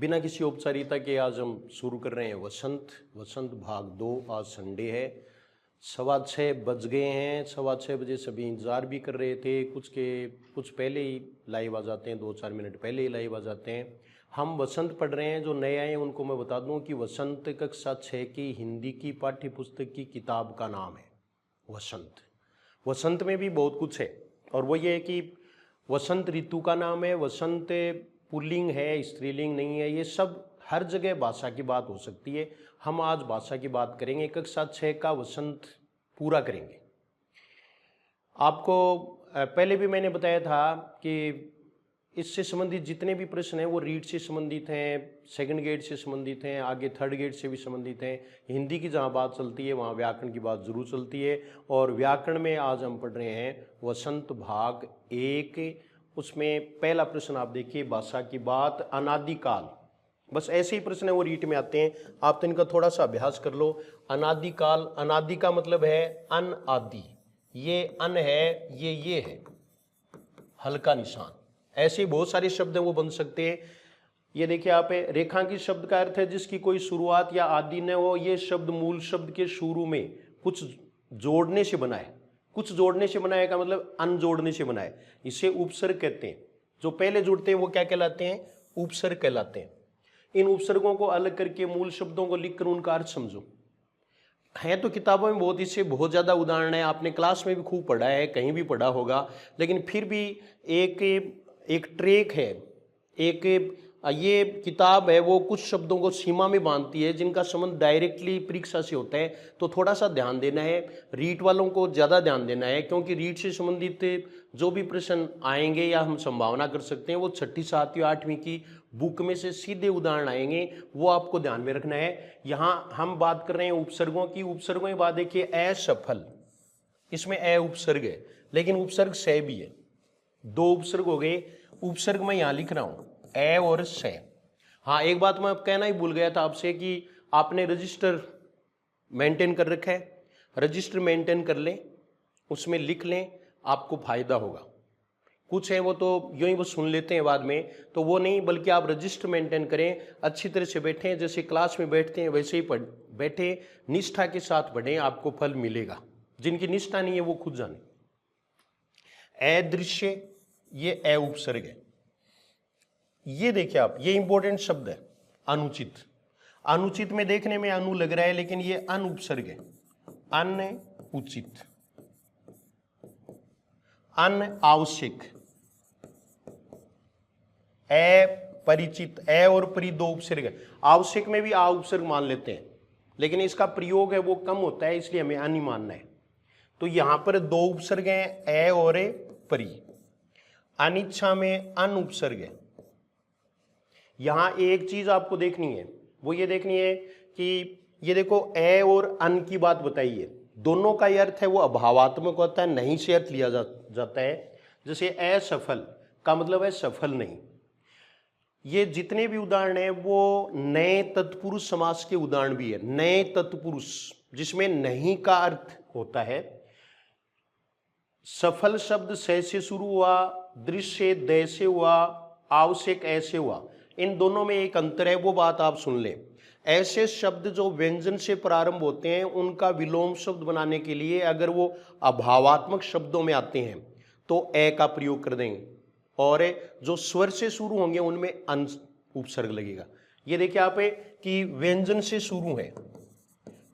बिना किसी औपचारिकता के आज हम शुरू कर रहे हैं वसंत भाग 2। आज संडे है, 6:15 बज गए हैं। 6:15 बजे सभी इंतज़ार भी कर रहे थे, कुछ पहले ही लाइव आ जाते हैं, 2-4 मिनट पहले ही लाइव आ जाते हैं। हम वसंत पढ़ रहे हैं। जो नए आए हैं उनको मैं बता दूं कि वसंत कक्षा 6 की हिंदी की पाठ्य पुस्तक की किताब का नाम है वसंत। वसंत में भी बहुत कुछ है, और वो ये है कि वसंत ऋतु का नाम है। वसंत पुल्लिंग है, स्त्रीलिंग नहीं है। ये सब हर जगह भाषा की बात हो सकती है। हम आज भाषा की बात करेंगे, कक्षा 6 का वसंत पूरा करेंगे। आपको पहले भी मैंने बताया था कि इससे संबंधित जितने भी प्रश्न हैं वो रीड से संबंधित हैं, सेकंड ग्रेड से संबंधित हैं, आगे थर्ड ग्रेड से भी संबंधित हैं। हिंदी की जहाँ बात चलती है वहाँ व्याकरण की बात जरूर चलती है। और व्याकरण में आज हम पढ़ रहे हैं वसंत भाग 1। उसमें पहला प्रश्न आप देखिए, भाषा की बात, अनादिकाल। बस ऐसे ही प्रश्न है वो रीट में आते हैं, आप तो इनका थोड़ा सा अभ्यास कर लो। अनादिकाल, अनादि का मतलब है अन आदि। ये अन है, ये है, हल्का निशान। ऐसे बहुत सारे शब्द हैं वो बन सकते हैं। ये देखिए आप, रेखांकित शब्द का अर्थ है जिसकी कोई शुरुआत या आदि न हो। ये शब्द मूल शब्द के शुरू में कुछ जोड़ने से बना है। कुछ जोड़ने से बनाए का मतलब अन जोड़ने से बना है। इसे उपसर्ग कहते हैं। जो पहले जुड़ते हैं वो क्या कहलाते हैं? उपसर्ग कहलाते हैं। इन उपसर्गों को अलग करके मूल शब्दों को लिखकर उनका अर्थ समझो। है तो किताबों में बहुत, इससे बहुत ज़्यादा उदाहरण है, आपने क्लास में भी खूब पढ़ा है, कहीं भी पढ़ा होगा। लेकिन फिर भी एक ट्रेक है, ये किताब है, वो कुछ शब्दों को सीमा में बांधती है जिनका संबंध डायरेक्टली परीक्षा से होता है। तो थोड़ा सा ध्यान देना है, रीट वालों को ज़्यादा ध्यान देना है, क्योंकि रीट से संबंधित जो भी प्रश्न आएंगे या हम संभावना कर सकते हैं वो 6ठी 7वीं 8वीं की बुक में से सीधे उदाहरण आएंगे, वो आपको ध्यान में रखना है। यहाँ हम बात कर रहे हैं उपसर्गों की। उपसर्गों की बात देखिए, असफल, इसमें अ उपसर्ग है, लेकिन उपसर्ग से भी है। 2 उपसर्ग हो गए। उपसर्ग मैं यहाँ लिख रहा हूँ ए और से। हाँ, एक बात मैं कहना ही भूल गया था आपसे कि आपने रजिस्टर मेंटेन कर रखा है। रजिस्टर मेंटेन कर लें, उसमें लिख लें, आपको फायदा होगा। कुछ है वो तो यूं ही वो सुन लेते हैं बाद में, तो वो नहीं, बल्कि आप रजिस्टर मेंटेन करें, अच्छी तरह से बैठें, जैसे क्लास में बैठते हैं वैसे ही बैठे, निष्ठा के साथ पढ़ें, आपको फल मिलेगा। जिनकी निष्ठा नहीं है वो खुद जाने। अदृश्य, ये अ उपसर्ग है। ये देखिए आप, ये इंपॉर्टेंट शब्द है अनुचित। अनुचित में देखने में अनु लग रहा है, लेकिन ये अन उपसर्ग है। अनुचित, अनावश्यक, अपरिचित, अ और परि 2 उपसर्ग है। आवश्यक में भी आ उपसर्ग मान लेते हैं, लेकिन इसका प्रयोग है वो कम होता है, इसलिए हमें अन ही मानना है। तो यहां पर 2 उपसर्ग हैं, अ और परि। अनिच्छा में अन उपसर्ग है। यहां एक चीज आपको देखनी है, वो ये देखनी है कि ये देखो ए और अन की बात बताइए, दोनों का ये अर्थ है वो अभावात्मक होता है, नहीं से अर्थ लिया जाता है। जैसे असफल का मतलब है सफल नहीं। ये जितने भी उदाहरण हैं वो नए तत्पुरुष समास के उदाहरण भी है। नए तत्पुरुष जिसमें नहीं का अर्थ होता है। सफल शब्द से शुरू हुआ, दृश्य द से हुआ, आवश्यक ऐसे हुआ। इन दोनों में एक अंतर है, वो बात आप सुन लें। ऐसे शब्द जो व्यंजन से प्रारंभ होते हैं उनका विलोम शब्द बनाने के लिए अगर वो अभावात्मक शब्दों में आते हैं तो ए का प्रयोग कर देंगे, और जो स्वर से शुरू होंगे उनमें अन उपसर्ग लगेगा। ये देखिए आप कि व्यंजन से शुरू है,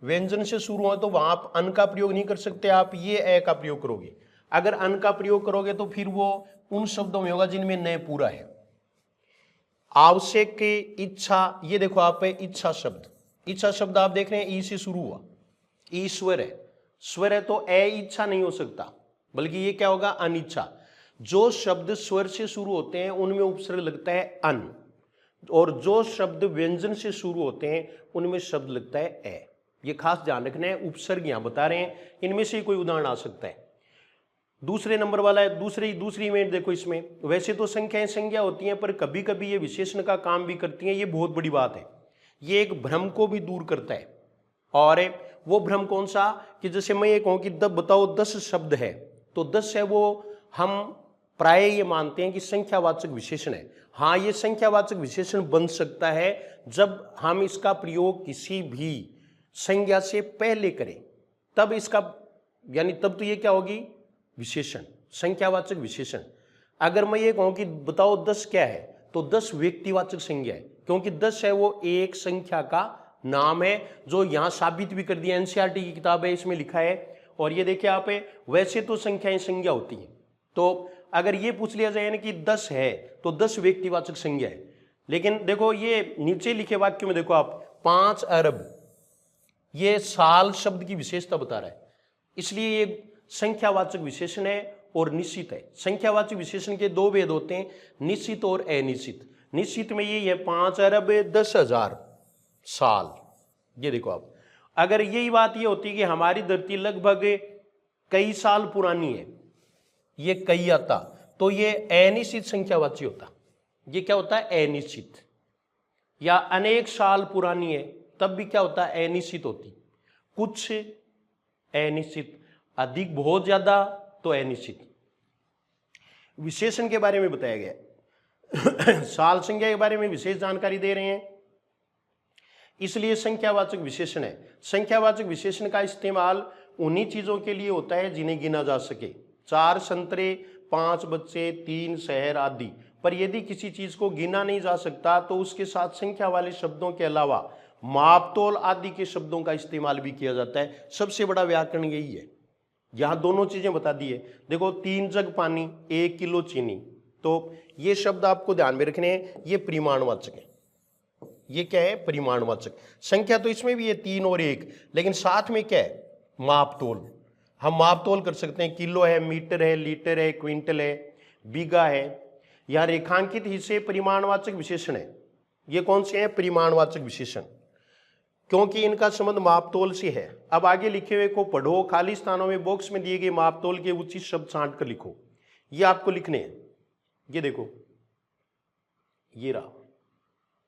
व्यंजन से शुरू हो तो वहां आप अन का प्रयोग नहीं कर सकते, आप ये ए का प्रयोग करोगे। अगर अन का प्रयोग करोगे तो फिर वो उन शब्दों में होगा जिनमें न पूरा है। आवश्यक की इच्छा, ये देखो आप इच्छा शब्द, इच्छा शब्द आप देख रहे हैं ई से शुरू हुआ, ईश्वर है, स्वर है, तो ए इच्छा नहीं हो सकता, बल्कि ये क्या होगा? अनिच्छा। जो शब्द स्वर से शुरू होते हैं उनमें उपसर्ग लगता है अन, और जो शब्द व्यंजन से शुरू होते हैं उनमें शब्द लगता है ए। ये खास ध्यान रखना है, उपसर्ग यहां बता रहे हैं, इनमें से कोई उदाहरण आ सकता है। दूसरे नंबर वाला है, दूसरी इमेज देखो। इसमें वैसे तो संख्याएं संज्ञा होती हैं, पर कभी कभी ये विशेषण का काम भी करती हैं। ये बहुत बड़ी बात है, ये एक भ्रम को भी दूर करता है। और वो भ्रम कौन सा? कि जैसे मैं ये कहूं कि बताओ 10 शब्द है, तो 10 है वो हम प्राय ये मानते हैं कि संख्यावाचक विशेषण है। हाँ, ये संख्यावाचक विशेषण बन सकता है जब हम इसका प्रयोग किसी भी संज्ञा से पहले करें, तब इसका यानी तब तो ये क्या होगी, विशेषण, संख्यावाचक विशेषण। अगर मैं ये कहूं कि बताओ 10 क्या है, तो 10 व्यक्तिवाचक संज्ञा है, क्योंकि 10 है वो एक संख्या का नाम है, जो यहां साबित भी कर दिया, एनसीईआरटी की किताब है, इसमें लिखा है। और ये देखिए आप, वैसे तो संख्याएं संज्ञा होती हैं, तो अगर ये पूछ लिया जाए ना कि 10 है तो 10 व्यक्तिवाचक संज्ञा है, लेकिन देखो ये नीचे लिखे वाक्य में देखो आप, 5 अरब, ये साल शब्द की विशेषता बता रहा है, इसलिए ये संख्यावाचक विशेषण है और निश्चित है। संख्यावाचक विशेषण के दो भेद होते हैं, निश्चित और अनिश्चित। निश्चित में ये है 5 अरब 10,000 साल। ये देखो आप, अगर यही बात ये होती कि हमारी धरती लगभग कई साल पुरानी है, ये कई आता, तो ये अनिश्चित संख्यावाची होता। ये क्या होता है, अनिश्चित। या अनेक साल पुरानी है, तब भी क्या होता है, अनिश्चित होती। कुछ अनिश्चित, अधिक बहुत ज्यादा तो अनिश्चित। विशेषण के बारे में बताया गया साल संख्या के बारे में विशेष जानकारी दे रहे हैं, इसलिए संख्यावाचक विशेषण है। संख्यावाचक विशेषण का इस्तेमाल उन्हीं चीजों के लिए होता है जिन्हें गिना जा सके, 4 संतरे, 5 बच्चे, 3 शहर आदि। पर यदि किसी चीज को गिना नहीं जा सकता तो उसके साथ संख्या वाले शब्दों के अलावा मापतोल आदि के शब्दों का इस्तेमाल भी किया जाता है। सबसे बड़ा व्याकरण यही है, यहां दोनों चीजें बता दी है। देखो 3 जग पानी, 1 किलो चीनी, तो ये शब्द आपको ध्यान में रखने हैं, ये परिमाणवाचक है। ये क्या है, परिमाणवाचक। संख्या तो इसमें भी है 3 और 1, लेकिन साथ में क्या है, मापतोल। हम मापतोल कर सकते हैं, किलो है, मीटर है, लीटर है, क्विंटल है, बीघा है। यह रेखांकित हिस्से परिमाणवाचक विशेषण है। ये कौन से हैं, परिमाणवाचक विशेषण, क्योंकि इनका संबंध मापतोल से है। अब आगे लिखे हुए को पढ़ो, खाली स्थानों में बॉक्स में दिए गए मापतोल के उचित शब्द छांट कर लिखो। ये आपको लिखने हैं, ये देखो, ये रहा,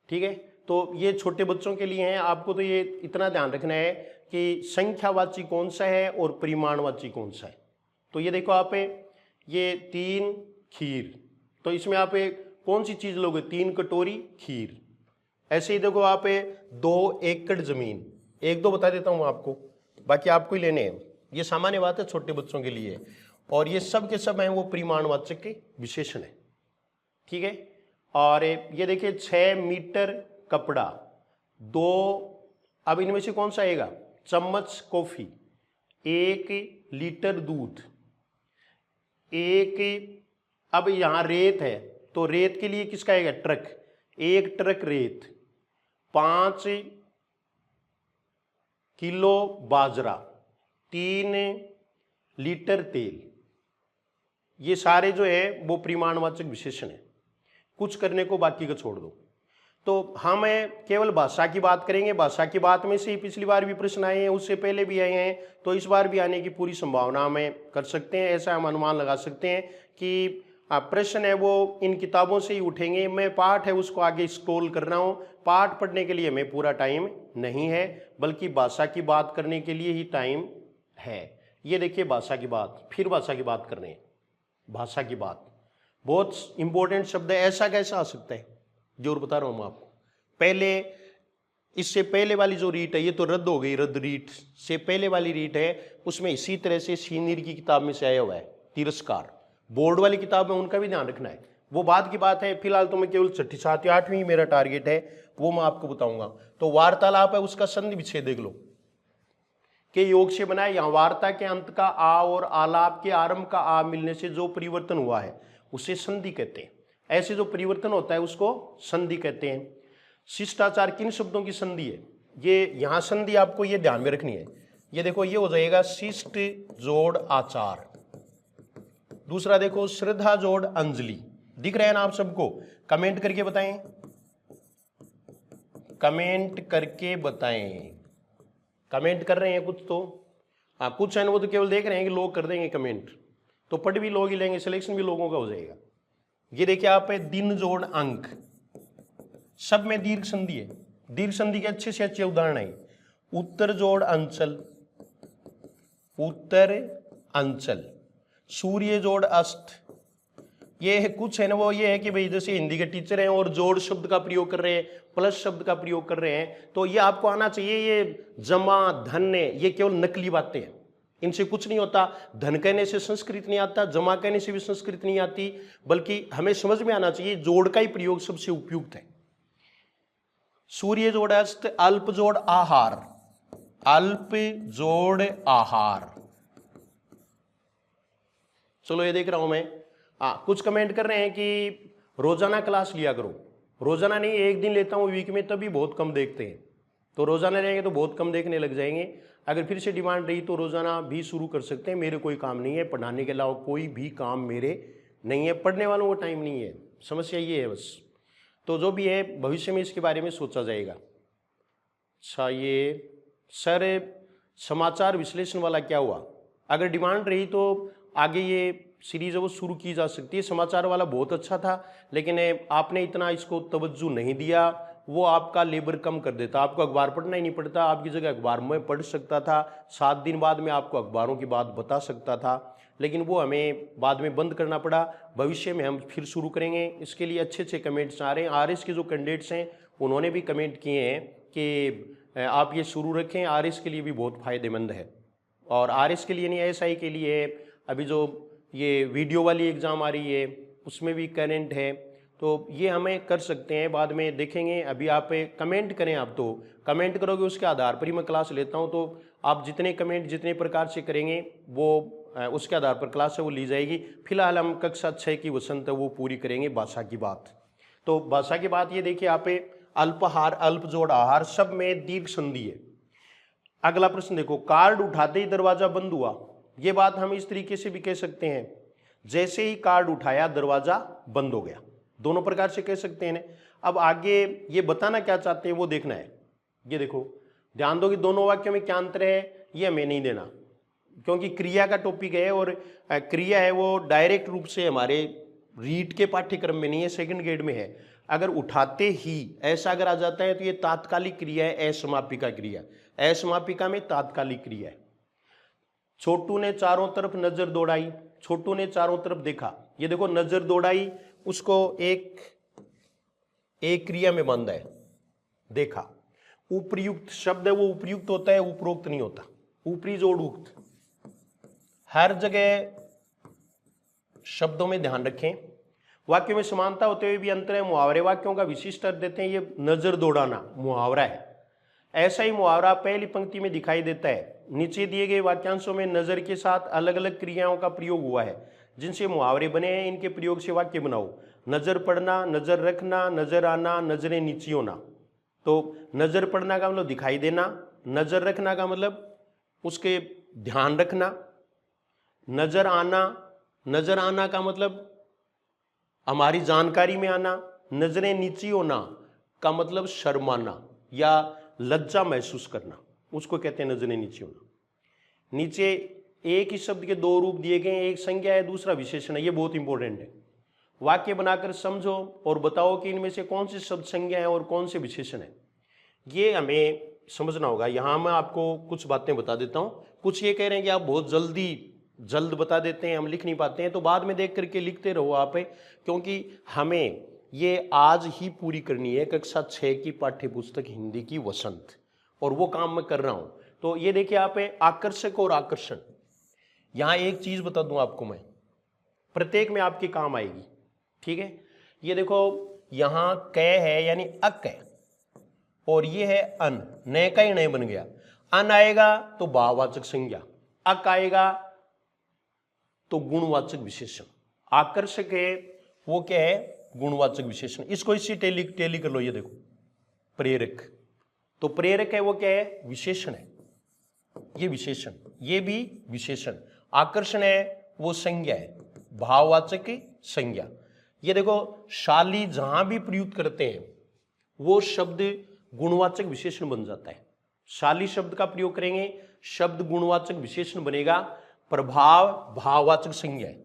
ठीक है। तो ये छोटे बच्चों के लिए हैं, आपको तो ये इतना ध्यान रखना है कि संख्यावाची कौन सा है और परिमाणवाची कौन सा है। तो ये देखो आप, ये 3 खीर, तो इसमें आप कौन सी चीज लोगे, 3 कटोरी खीर। ऐसे ही देखो आप, 2 एकड़ जमीन, 1-2 बता देता हूं आपको, बाकी आपको ही लेने हैं। ये सामान्य बात है छोटे बच्चों के लिए, और ये सब के सब हैं वो परिमाणवाचक के विशेषण है, ठीक है। और ये देखिए 6 मीटर कपड़ा, 2, अब इनमें से कौन सा आएगा, चम्मच कॉफी, 1 लीटर दूध, 1, अब यहां रेत है तो रेत के लिए किसका आएगा, ट्रक, 1 ट्रक रेत, 5 किलो बाजरा, 3 लीटर तेल। ये सारे जो है वो परिमाणवाचक विशेषण है। कुछ करने को बाकी का छोड़ दो। तो हम केवल भाषा की बात करेंगे। भाषा की बात में से पिछली बार भी प्रश्न आए हैं, उससे पहले भी आए हैं, तो इस बार भी आने की पूरी संभावना हमें कर सकते हैं। ऐसा हम अनुमान लगा सकते हैं कि प्रश्न है वो इन किताबों से ही उठेंगे। मैं पाठ है उसको आगे स्क्रॉल कर रहा हूँ। पाठ पढ़ने के लिए हमें पूरा टाइम नहीं है, बल्कि भाषा की बात करने के लिए ही टाइम है। ये देखिए भाषा की बात, फिर भाषा की बात कर रहे हैं। भाषा की बात बहुत इंपॉर्टेंट शब्द है। ऐसा कैसा आ सकता है, जोर बता रहा हूं मैं आपको। पहले, इससे पहले वाली जो रीट है ये तो रद्द हो गई, रद्द रीट से पहले वाली रीट है, उसमें इसी तरह से सीनियर की किताब में से आया हुआ है तिरस्कार। बोर्ड वाली किताब में उनका भी ध्यान रखना है, वो बाद की बात है। फिलहाल तो मैं केवल 6ठी 7वीं 8वीं मेरा टारगेट है, वो मैं आपको बताऊंगा। तो वार्तालाप है, उसका संधि विच्छेद देख लो के योग से बनाए। यहां वार्ता के अंत का आ और आलाप के आरंभ का आ मिलने से जो परिवर्तन हुआ है उसे संधि कहते हैं। ऐसे जो परिवर्तन होता है उसको संधि कहते हैं। शिष्टाचार किन शब्दों की संधि है, ये यहां संधि आपको ये ध्यान में रखनी है। ये देखो, ये हो जाएगा शिष्ट जोड़ आचार। दूसरा देखो, श्रद्धा जोड़ अंजलि। दिख रहे हैं ना आप सबको? कमेंट करके बताएं, कमेंट करके बताएं। कमेंट कर रहे हैं कुछ तो, हाँ कुछ है ना, वो तो केवल देख रहे हैं कि लोग कर देंगे कमेंट, तो पढ़ भी लोग ही लेंगे, सिलेक्शन भी लोगों का हो जाएगा। ये देखिए आप, दिन जोड़ अंक, सब में दीर्घ संधि है। दीर्घ संधि के अच्छे से अच्छे उदाहरण है उत्तर जोड़ अंचल, उत्तर अंचल। सूर्य जोड़ अस्त, ये है कुछ है ना, वो ये है कि भाई जैसे हिंदी के टीचर हैं और जोड़ शब्द का प्रयोग कर रहे हैं, प्लस शब्द का प्रयोग कर रहे हैं, तो ये आपको आना चाहिए। ये जमा, धन्य, ये केवल नकली बातें हैं, इनसे कुछ नहीं होता। धन कहने से संस्कृत नहीं आता, जमा कहने से भी संस्कृत नहीं आती, बल्कि हमें समझ में आना चाहिए जोड़ का ही प्रयोग सबसे उपयुक्त है। सूर्य जोड़ अस्त, अल्प जोड़ आहार, अल्प जोड़ आहार। चलो ये देख रहा हूं मैं। कुछ कमेंट कर रहे हैं कि रोजाना क्लास लिया करो। रोजाना नहीं, एक दिन लेता हूं वीक में, तभी बहुत कम देखते हैं। तो रोजाना रहेंगे तो बहुत कम देखने लग जाएंगे। अगर फिर से डिमांड रही तो रोजाना भी शुरू कर सकते हैं। मेरे कोई काम नहीं है, पढ़ाने के अलावा कोई भी काम मेरे नहीं है, पढ़ने वालों को टाइम नहीं है, समस्या ये है बस। तो जो भी है भविष्य में इसके बारे में सोचा जाएगा। अच्छा, ये सर समाचार विश्लेषण वाला क्या हुआ? अगर डिमांड रही तो आगे ये सीरीज है वो शुरू की जा सकती है। समाचार वाला बहुत अच्छा था, लेकिन आपने इतना इसको तवज्जो नहीं दिया, वो आपका लेबर कम कर देता। आपको अखबार पढ़ना ही नहीं पड़ता, आपकी जगह अखबार में पढ़ सकता था, 7 दिन बाद में आपको अखबारों की बात बता सकता था, लेकिन वो हमें बाद में बंद करना पड़ा। भविष्य में हम फिर शुरू करेंगे। इसके लिए अच्छे अच्छे कमेंट्स आ रहे हैं। आरएस के जो कैंडिडेट्स हैं उन्होंने भी कमेंट किए हैं कि आप ये शुरू रखें, आरएस के लिए भी बहुत फायदेमंद है। और आरएस के लिए नहीं, एसआई के लिए अभी जो ये वीडियो वाली एग्ज़ाम आ रही है उसमें भी करंट है, तो ये हमें कर सकते हैं, बाद में देखेंगे। अभी आप कमेंट करें, आप तो कमेंट करोगे उसके आधार पर ही मैं क्लास लेता हूं। तो आप जितने कमेंट जितने प्रकार से करेंगे वो उसके आधार पर क्लास है वो ली जाएगी। फिलहाल हम कक्षा 6 की वसंत है वो पूरी करेंगे, भाषा की बात। तो भाषा की बात ये देखिए, आप अल्पहार, अल्प जोड़ आहार, सब में दीर्घ संधि है। अगला प्रश्न देखो, कार्ड उठाते ही दरवाजा बंद हुआ। ये बात हम इस तरीके से भी कह सकते हैं, जैसे ही कार्ड उठाया दरवाजा बंद हो गया। दोनों प्रकार से कह सकते हैं। अब आगे ये बताना क्या चाहते हैं वो देखना है। ये देखो, ध्यान दो कि दोनों वाक्यों में क्या अंतर है, ये हमें नहीं देना, क्योंकि क्रिया का टॉपिक है और क्रिया है वो डायरेक्ट रूप से हमारे रीट के पाठ्यक्रम में नहीं है, सेकंड ग्रेड में है। अगर उठाते ही ऐसा अगर आ जाता है तो ये तात्कालिक क्रिया है, असमापिका क्रिया। असमापिका में तात्कालिक क्रिया है। छोटू ने चारों तरफ नजर दौड़ाई, छोटू ने चारों तरफ देखा। ये देखो, नजर दौड़ाई उसको एक क्रिया में बांधा है, देखा। उपयुक्त शब्द है वो उपयुक्त होता है, उपरोक्त नहीं होता। ऊपरी जोड़ उक्त, हर जगह शब्दों में ध्यान रखें। वाक्यों में समानता होते हुए भी अंतर है। मुहावरे वाक्यों का विशिष्ट अर्थ देते हैं। ये नजर दौड़ाना मुहावरा है। ऐसा ही मुहावरा पहली पंक्ति में दिखाई देता है। नीचे दिए गए वाक्यांशों में नजर के साथ अलग अलग क्रियाओं का प्रयोग हुआ है जिनसे मुहावरे बने हैं। इनके प्रयोग से वाक्य बनाओ। नजर पड़ना, नजर रखना, नजर आना, नजरें नीची होना। तो नजर पड़ना का मतलब दिखाई देना, नजर रखना का मतलब उसके ध्यान रखना, नजर आना का मतलब हमारी जानकारी में आना, नजरें नीची होना का मतलब शर्माना या लज्जा महसूस करना, उसको कहते हैं नजरें नीची होना। नीचे एक ही शब्द के दो रूप दिए गए, एक संज्ञा है दूसरा विशेषण है। ये बहुत इंपॉर्टेंट है। वाक्य बनाकर समझो और बताओ कि इनमें से कौन से शब्द संज्ञा है और कौन से विशेषण है। ये हमें समझना होगा। यहाँ मैं आपको कुछ बातें बता देता हूँ। कुछ ये कह रहे हैं कि आप बहुत जल्द बता देते हैं, हम लिख नहीं पाते हैं, तो बाद में देख करके लिखते रहो आप, क्योंकि हमें ये आज ही पूरी करनी है कक्षा 6 की पाठ्य पुस्तक हिंदी की वसंत, और वो काम मैं कर रहा हूं। तो ये देखिए आप, आकर्षक और आकर्षण। यहां एक चीज बता दूं आपको मैं, प्रत्येक में आपके काम आएगी, ठीक है। ये देखो, यहां क है यानी अक है, और ये है अन, नए का ही नए बन गया। अन आएगा तो भाववाचक संज्ञा, अक आएगा तो गुणवाचक विशेषण। आकर्षक है वो क्या है, गुणवाचक विशेषण। इसको इसी टेली कर लो। ये देखो, प्रेरक, तो प्रेरक है वो क्या है, विशेषण है, ये विशेषण, ये भी विशेषण। आकर्षण है वो संज्ञा है, भाववाचक संज्ञा। ये देखो, शाली जहां भी प्रयुक्त करते हैं वो शब्द गुणवाचक विशेषण बन जाता है। शाली शब्द का प्रयोग करेंगे, शब्द गुणवाचक विशेषण बनेगा। प्रभाव भाववाचक संज्ञा है।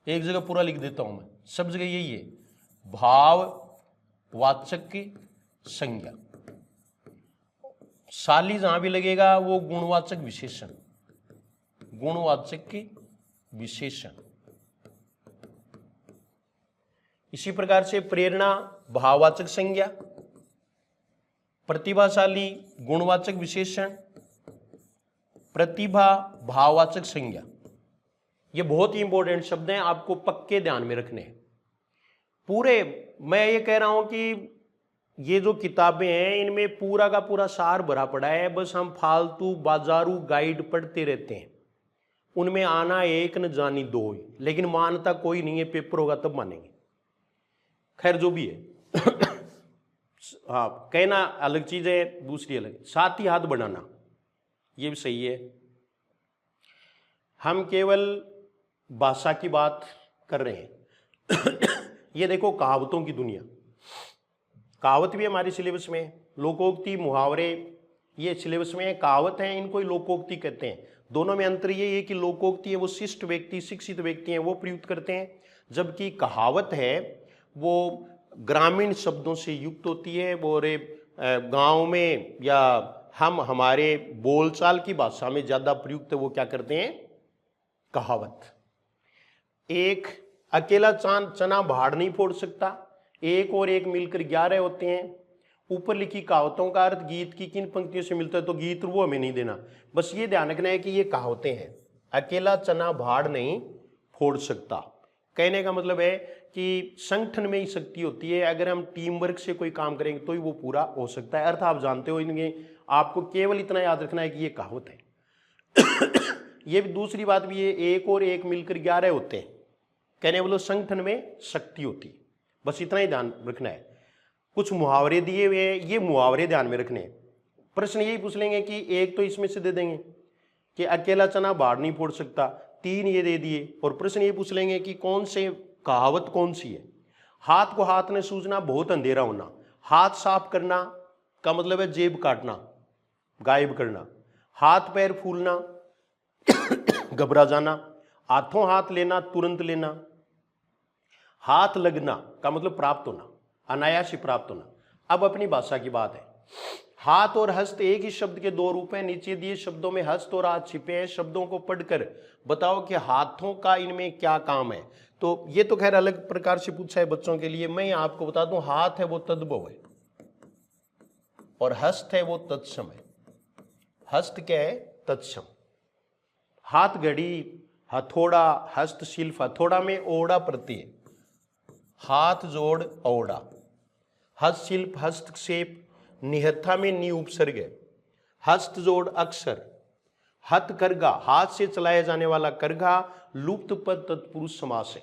एक जगह पूरा लिख देता हूं मैं, सब जगह यही है, भाववाचक संज्ञा। शाली जहां भी लगेगा वो गुणवाचक विशेषण, गुणवाचक विशेषण। इसी प्रकार से प्रेरणा भाववाचक संज्ञा, प्रतिभाशाली गुणवाचक विशेषण, प्रतिभा भाववाचक संज्ञा। ये बहुत ही इंपॉर्टेंट शब्द हैं, आपको पक्के ध्यान में रखने हैं। पूरे मैं ये कह रहा हूं कि ये जो किताबें हैं इनमें पूरा का पूरा सार भरा पड़ा है, बस हम फालतू बाजारू गाइड पढ़ते रहते हैं। उनमें आना एक न जानी दो, लेकिन मानता कोई नहीं है, पेपर होगा तब मानेंगे। खैर जो भी है हाँ, कहना अलग चीज है, दूसरी अलग। साथ ही हाथ बढ़ाना ये भी सही है। हम केवल भाषा की बात कर रहे हैं ये देखो कहावतों की दुनिया, कहावत भी हमारे सिलेबस में है, लोकोक्ति मुहावरे ये सिलेबस में है। कहावत है इनको ही लोकोक्ति कहते हैं। दोनों में अंतर ये है कि लोकोक्ति है वो शिष्ट व्यक्ति, शिक्षित व्यक्ति हैं वो प्रयुक्त करते हैं, जबकि कहावत है वो ग्रामीण शब्दों से युक्त होती है। वो गांव में या हम हमारे बोलचाल की भाषा में ज्यादा प्रयुक्त वो क्या करते हैं, कहावत। एक अकेला चना भाड़ नहीं फोड़ सकता, एक और एक मिलकर 11 होते हैं। ऊपर लिखी कहावतों का अर्थ गीत की किन पंक्तियों से मिलता है, तो गीत वो हमें नहीं देना, बस ये ध्यान रखना है कि ये कहावतें हैं। अकेला चना भाड़ नहीं फोड़ सकता, कहने का मतलब है कि संगठन में ही शक्ति होती है। अगर हम टीम वर्क से कोई काम करेंगे तो ही वो पूरा हो सकता है। अर्थ आप जानते हो इनके, आपको केवल इतना याद रखना है कि ये कहावत है ये भी दूसरी बात भी है, एक और एक मिलकर 11 होते हैं, कहने वालों संगठन में शक्ति होती है, बस इतना ही ध्यान रखना है। कुछ मुहावरे दिए हुए हैं, ये मुहावरे ध्यान में रखने हैं। प्रश्न यही पूछ लेंगे कि एक तो इसमें से दे देंगे कि अकेला चना भाड़ नहीं फोड़ सकता, 3 ये दे दिए, और प्रश्न ये पूछ लेंगे कि कौन से कहावत कौन सी है। हाथ को हाथ में सूझना, बहुत अंधेरा होना। हाथ साफ करना का मतलब है जेब काटना, गायब करना। हाथ पैर फूलना, घबरा जाना। हाथों हाथ लेना, तुरंत लेना। हाथ लगना का मतलब प्राप्त होना, अनायास ही प्राप्त होना। अब अपनी भाषा की बात है। हाथ और हस्त एक ही शब्द के 2 रूप हैं। नीचे दिए शब्दों में हस्त और हाथ छिपे हैं। शब्दों को पढ़कर बताओ कि हाथों का इनमें क्या काम है। तो ये तो खैर अलग प्रकार से पूछा है बच्चों के लिए। मैं आपको बता दूं, हाथ है वो तद्भव है और हस्त है वो तत्सम है। हस्त क्या है, तत्सम। हाथ घड़ी, हथौड़ा, हस्तशिल्प। हथौड़ा में ओड़ा प्रत्यय, हाथ जोड़ औड़ा। हस्तशिल्प हस्तक्षेप, निहत्था में नी उपसर्ग है। हस्त जोड़ अक्षर। हथकरघा, हाथ से चलाया जाने वाला करघा, लुप्त पद तत्पुरुष समास है।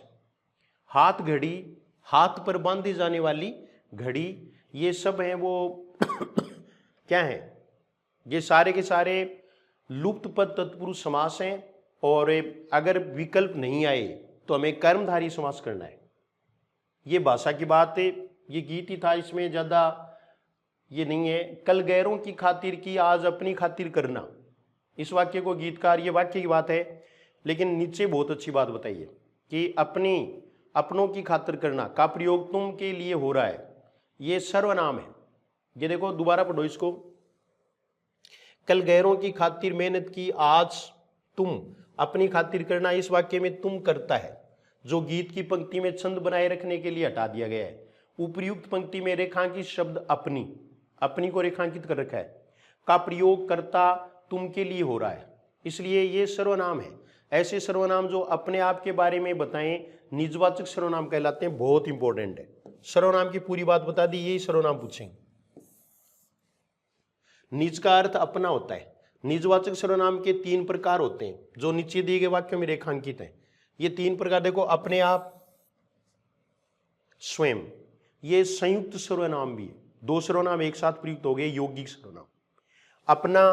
हाथ घड़ी, हाथ पर बांधी जाने वाली घड़ी, ये सब हैं वो क्या है, ये सारे के सारे लुप्त पद तत्पुरुष समास हैं। और अगर विकल्प नहीं आए तो हमें कर्मधारी समास करना है। ये भाषा की बात है, ये गीत ही था, इसमें ज्यादा ये नहीं है। कल गैरों की खातिर की, आज अपनी खातिर करना। इस वाक्य को गीतकार, ये वाक्य की बात है, लेकिन नीचे बहुत अच्छी बात बताइए कि अपनों की खातिर करना का प्रयोग तुम के लिए हो रहा है, ये सर्वनाम है। ये देखो दोबारा पढ़ो इसको। कल गैरों की खातिर मेहनत की, आज तुम अपनी खातिर करना। इस वाक्य में तुम करता है, जो गीत की पंक्ति में छंद बनाए रखने के लिए हटा दिया गया है। उपयुक्त पंक्ति में रेखांकित शब्द अपनी को रेखांकित कर रखा है, का प्रयोग करता तुम के लिए हो रहा है, इसलिए ये सर्वनाम है। ऐसे सर्वनाम जो अपने आप के बारे में बताएं निजवाचक सर्वनाम कहलाते हैं। बहुत इंपॉर्टेंट है। सर्वनाम की पूरी बात बता दी, यही सर्वनाम पूछेंगे। निज का अर्थ अपना होता है। निजवाचक सर्वनाम के 3 प्रकार होते हैं जो नीचे दिए गए वाक्यों में रेखांकित हैं। ये 3 प्रकार देखो, अपने आप, स्वयं। ये संयुक्त सर्वनाम भी है। 2 सर्वनाम एक साथ प्रयुक्त हो गए, यौगिक सर्वनाम। अपना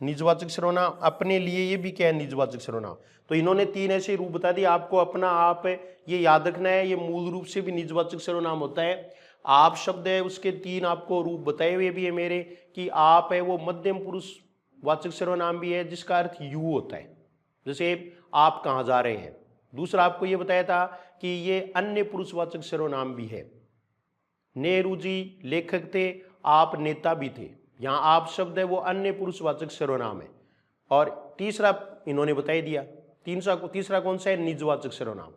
निजवाचक सर्वनाम, अपने लिए, ये भी क्या है, निजवाचक सर्वनाम। तो इन्होंने 3 ऐसे रूप बता दिए आपको। अपना, आप है, ये याद रखना है, ये मूल रूप से भी निजवाचक सर्वनाम होता है। आप शब्द है, उसके 3 आपको रूप बताए हुए भी है मेरे, कि आप है वो मध्यम पुरुष वाचक सर्वनाम भी है, जिसका अर्थ यू होता है। जैसे आप कहाँ जा रहे हैं। दूसरा आपको ये बताया था कि ये अन्य पुरुषवाचक सर्वनाम भी है। नेहरू जी लेखक थे, आप नेता भी थे। यहाँ आप शब्द है वो अन्य पुरुषवाचक सर्वनाम है। और तीसरा इन्होंने बता ही दिया, तीसरा कौन सा है, निजवाचक सर्वनाम।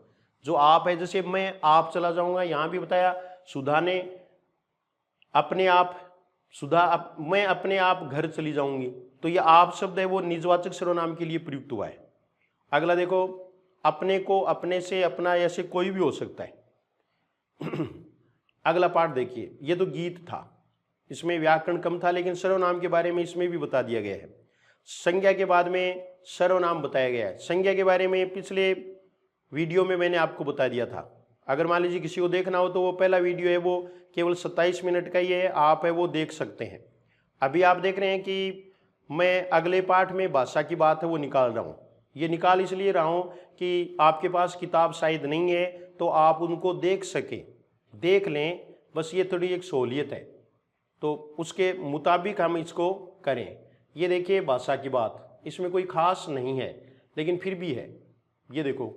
जो आप है, जैसे मैं आप चला जाऊंगा, यहां भी बताया सुधा ने अपने आप, मैं अपने आप घर चली जाऊंगी, तो ये आप शब्द है वो निजवाचक सर्वनाम के लिए प्रयुक्त हुआ है। अगला देखो, अपने को, अपने से, अपना, ऐसे कोई भी हो सकता है। अगला पाठ देखिए, ये तो गीत था, इसमें व्याकरण कम था, लेकिन सर्वनाम के बारे में इसमें भी बता दिया गया है। संज्ञा के बाद में सर्वनाम बताया गया है। संज्ञा के बारे में पिछले वीडियो में मैंने आपको बता दिया था। अगर मान लीजिए किसी को देखना हो तो वो पहला वीडियो है, वो केवल 27 मिनट का ही है, आप है वो देख सकते हैं। अभी आप देख रहे हैं कि मैं अगले पाठ में भाषा की बात है वो निकाल रहा हूँ। ये निकाल इसलिए रहा हूँ कि आपके पास किताब शायद नहीं है तो आप उनको देख सकें, देख लें, बस ये थोड़ी एक सहूलियत है, तो उसके मुताबिक हम इसको करें। ये देखिए भाषा की बात, इसमें कोई खास नहीं है लेकिन फिर भी है। ये देखो,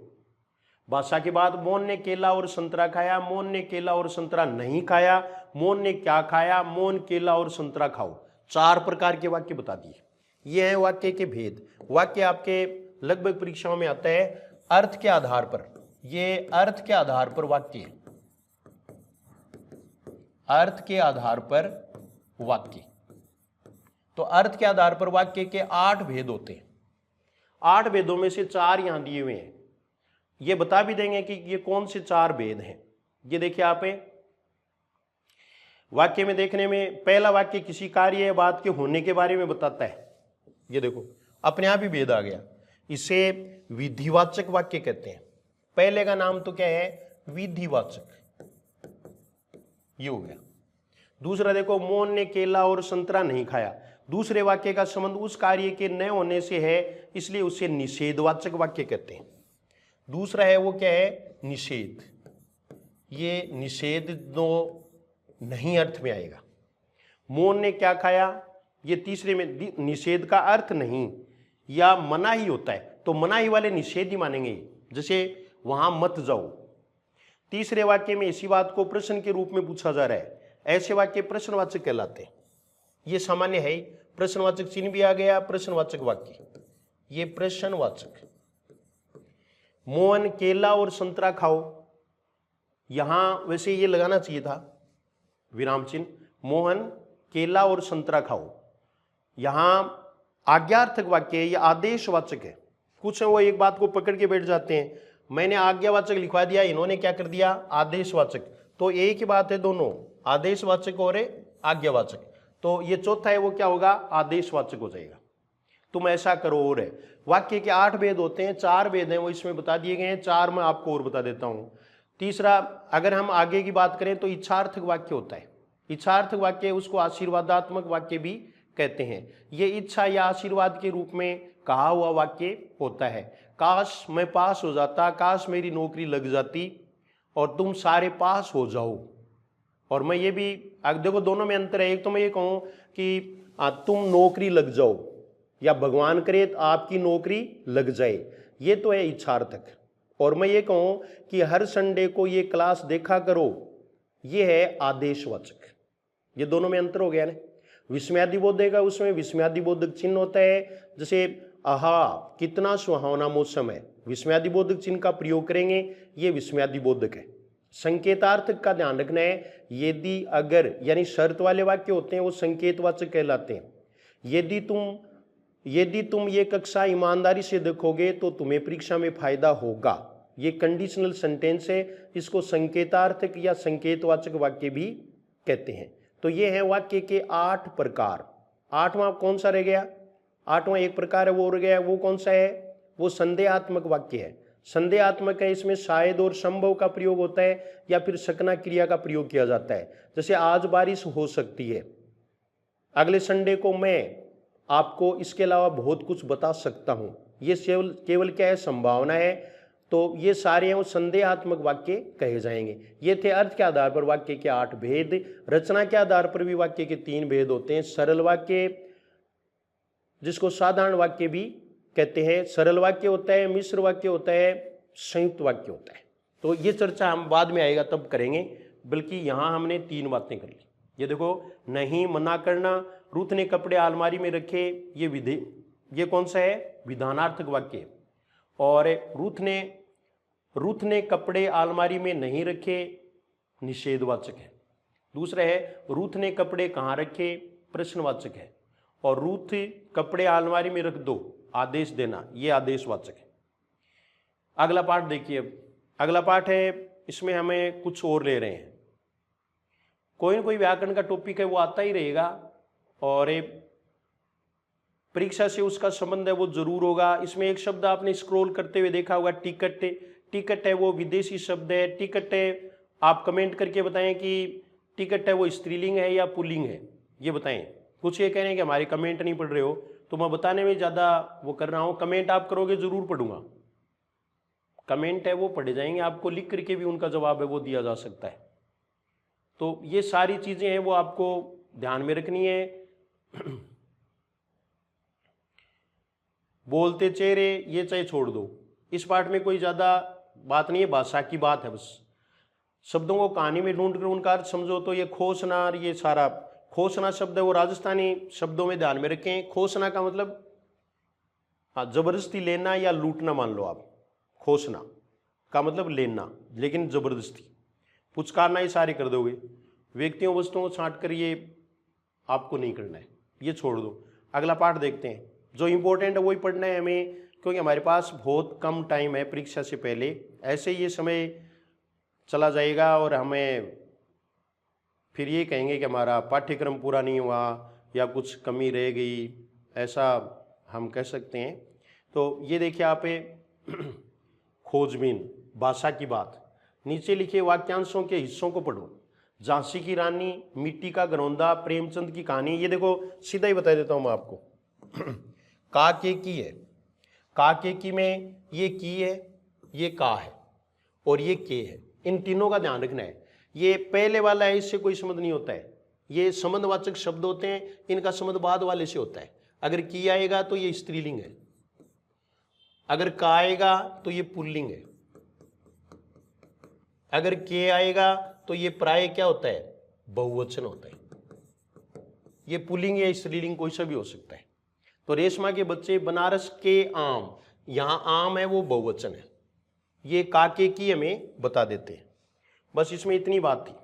भाषा के बाद मोहन ने केला और संतरा खाया, मोहन ने केला और संतरा नहीं खाया, मोहन ने क्या खाया, मोहन केला और संतरा खाओ। 4 प्रकार के वाक्य बता दिए। ये है वाक्य के भेद। वाक्य आपके लगभग परीक्षाओं में आता है अर्थ के आधार पर। ये अर्थ के आधार पर वाक्य है, अर्थ के आधार पर वाक्य। तो अर्थ के आधार पर वाक्य के 8 भेद होते हैं। 8 भेदों में से 4 यहां दिए हुए हैं। ये बता भी देंगे कि ये कौन से 4 भेद हैं। ये देखिए आप वाक्य में देखने में, पहला वाक्य किसी कार्य या बात के होने के बारे में बताता है। ये देखो अपने आप ही भेद आ गया। इसे विधिवाचक वाक्य कहते हैं। पहले का नाम तो क्या है, विधिवाचक, ये हो गया। दूसरा देखो, मोहन ने केला और संतरा नहीं खाया। दूसरे वाक्य का संबंध उस कार्य के न होने से है, इसलिए उसे निषेधवाचक वाक्य कहते हैं। दूसरा है वो क्या है, निषेध। ये निषेध दो नहीं अर्थ में आएगा। मोहन ने क्या खाया, ये तीसरे में निषेध का अर्थ नहीं या मना ही होता है, तो मनाही वाले निषेध ही मानेंगे, जैसे वहां मत जाओ। तीसरे वाक्य में इसी बात को प्रश्न के रूप में पूछा जा रहा है, ऐसे वाक्य प्रश्नवाचक कहलाते हैं। ये सामान्य है, प्रश्नवाचक चिन्ह भी आ गया, प्रश्नवाचक वाक्य, ये प्रश्नवाचक। मोहन केला और संतरा खाओ, यहां वैसे ये लगाना चाहिए था विराम चिन्ह, मोहन केला और संतरा खाओ। यहां आज्ञार्थक वाक्य है, यह आदेशवाचक है। कुछ वो एक बात को पकड़ के बैठ जाते हैं, मैंने आज्ञावाचक लिखवा दिया, इन्होंने क्या कर दिया आदेशवाचक। तो एक ही बात है, दोनों आदेशवाचक और आज्ञावाचक। तो ये चौथा है वो क्या होगा, आदेशवाचक हो जाएगा। तुम ऐसा करो और है। वाक्य के 8 भेद होते हैं, 4 भेद हैं वो इसमें बता दिए गए हैं, 4 मैं आपको और बता देता हूं। तीसरा, अगर हम आगे की बात करें तो इच्छार्थक वाक्य होता है। इच्छार्थक वाक्य उसको आशीर्वादात्मक वाक्य भी कहते हैं। ये इच्छा या आशीर्वाद के रूप में कहा हुआ वाक्य होता है। काश मैं पास हो जाता, काश मेरी नौकरी लग जाती और तुम सारे पास हो जाओ। और मैं ये भी देखो दोनों में अंतर है। एक तो मैं ये कहूं कि तुम नौकरी लग जाओ, या भगवान करे आपकी नौकरी लग जाए, ये तो है इच्छार्थक। और मैं ये कहूं कि हर संडे को ये क्लास देखा करो, ये है आदेशवाचक। ये दोनों में अंतर हो गया ना। विस्मयादिबोधक है, उसमें विस्मयादिबोधक चिन्ह होता है, जैसे आहा कितना सुहावना मौसम है, विस्मयादिबोधक चिन्ह का प्रयोग करेंगे, ये विस्मयादिबोधक है। संकेतार्थक का ध्यान रखना है, यदि अगर यानी शर्त वाले वाक्य होते हैं वो संकेतवाचक कहलाते हैं। यदि तुम ये कक्षा ईमानदारी से देखोगे तो तुम्हें परीक्षा में फायदा होगा, ये कंडीशनल सेंटेंस है, इसको संकेतार्थक या संकेतवाचक वाक्य भी कहते हैं। तो ये है वाक्य के 8 प्रकार। 8वां कौन सा रह गया, 8वां एक प्रकार है वो रह गया, वो कौन सा है, वो संदेहात्मक वाक्य है। संदेहात्मक है, इसमें शायद और संभव का प्रयोग होता है या फिर सकना क्रिया का प्रयोग किया जाता है। जैसे आज बारिश हो सकती है, अगले संडे को मैं आपको इसके अलावा बहुत कुछ बता सकता हूं, ये केवल क्या है, संभावना है। तो ये सारे हैं वो संदेहात्मक वाक्य कहे जाएंगे। ये थे अर्थ के आधार पर वाक्य के 8 भेद। रचना के आधार पर भी वाक्य के 3 भेद होते हैं। सरल वाक्य, जिसको साधारण वाक्य भी कहते हैं, सरल वाक्य होता है, मिश्र वाक्य होता है, संयुक्त वाक्य होता है। तो ये चर्चा हम बाद में आएगा तब करेंगे, बल्कि यहां हमने 3 बातें कर ली। ये देखो, नहीं मना करना, रूथ ने कपड़े अलमारी में रखे, ये कौन सा है, विधानार्थक वाक्य। और रुथ ने कपड़े अलमारी में नहीं रखे, निषेधवाचक है। दूसरा है रुथ ने कपड़े कहाँ रखे, प्रश्नवाचक है। और रुथ कपड़े अलमारी में रख दो, आदेश देना, ये आदेशवाचक है। अगला पाठ देखिए। अब अगला पाठ है, इसमें हमें कुछ और ले रहे हैं। कोई ना कोई व्याकरण का टॉपिक है वो आता ही रहेगा, और परीक्षा से उसका संबंध है वो जरूर होगा। इसमें एक शब्द आपने स्क्रॉल करते हुए देखा होगा, टिकट। टिकट है वो विदेशी शब्द है। टिकट है, आप कमेंट करके बताएं कि टिकट है वो स्त्रीलिंग है या पुल्लिंग है, ये बताएं। कुछ ये कह रहे हैं कि हमारे कमेंट नहीं पढ़ रहे हो, तो मैं बताने में ज़्यादा वो कर रहा हूँ। कमेंट आप करोगे जरूर पढ़ूंगा, कमेंट है वो पढ़े जाएंगे, आपको लिख करके भी उनका जवाब है वो दिया जा सकता है। तो ये सारी चीज़ें हैं वो आपको ध्यान में रखनी है। बोलते चेहरे ये चाहे छोड़ दो, इस पाठ में कोई ज़्यादा बात नहीं है, भाषा की बात है बस। शब्दों को कहानी में ढूंढ कर उनका अर्थ समझो। तो ये खोसना, ये सारा खोसना शब्द है वो राजस्थानी शब्दों में ध्यान में रखें। खोसना का मतलब हाँ जबरदस्ती लेना या लूटना मान लो आप। खोसना का मतलब लेना, लेकिन जबरदस्ती। पुचकारना ये सारे कर दोगे। व्यक्तियों वस्तुओं को छांट कर ये आपको नहीं करना है, ये छोड़ दो। अगला पाठ देखते हैं। जो इंपॉर्टेंट है वही पढ़ना है हमें, क्योंकि हमारे पास बहुत कम टाइम है परीक्षा से पहले। ऐसे ये समय चला जाएगा और हमें फिर ये कहेंगे कि हमारा पाठ्यक्रम पूरा नहीं हुआ या कुछ कमी रह गई, ऐसा हम कह सकते हैं। तो ये देखिए आप खोजबीन, भाषा की बात। नीचे लिखे वाक्यांशों के हिस्सों को पढ़ो। झांसी की रानी, मिट्टी का घरौंदा, प्रेमचंद की कहानी। ये देखो सीधा ही बता देता हूं मैं आपको। का के की है, का के की में ये की है, ये का है और ये के है। इन तीनों का ध्यान रखना है। ये पहले वाला है, इससे कोई संबंध नहीं होता है। ये संबंधवाचक शब्द होते हैं, इनका संबंध बाद वाले से होता है। अगर की आएगा तो ये स्त्रीलिंग है, अगर का आएगा तो ये पुल्लिंग है, अगर के आएगा तो ये प्राय क्या होता है, बहुवचन होता है। ये पुल्लिंग या स्त्रीलिंग कोई सा भी हो सकता है। तो रेशमा के बच्चे, बनारस के आम, यहां आम है वो बहुवचन है। ये काके की हमें बता देते हैं। बस इसमें इतनी बात थी।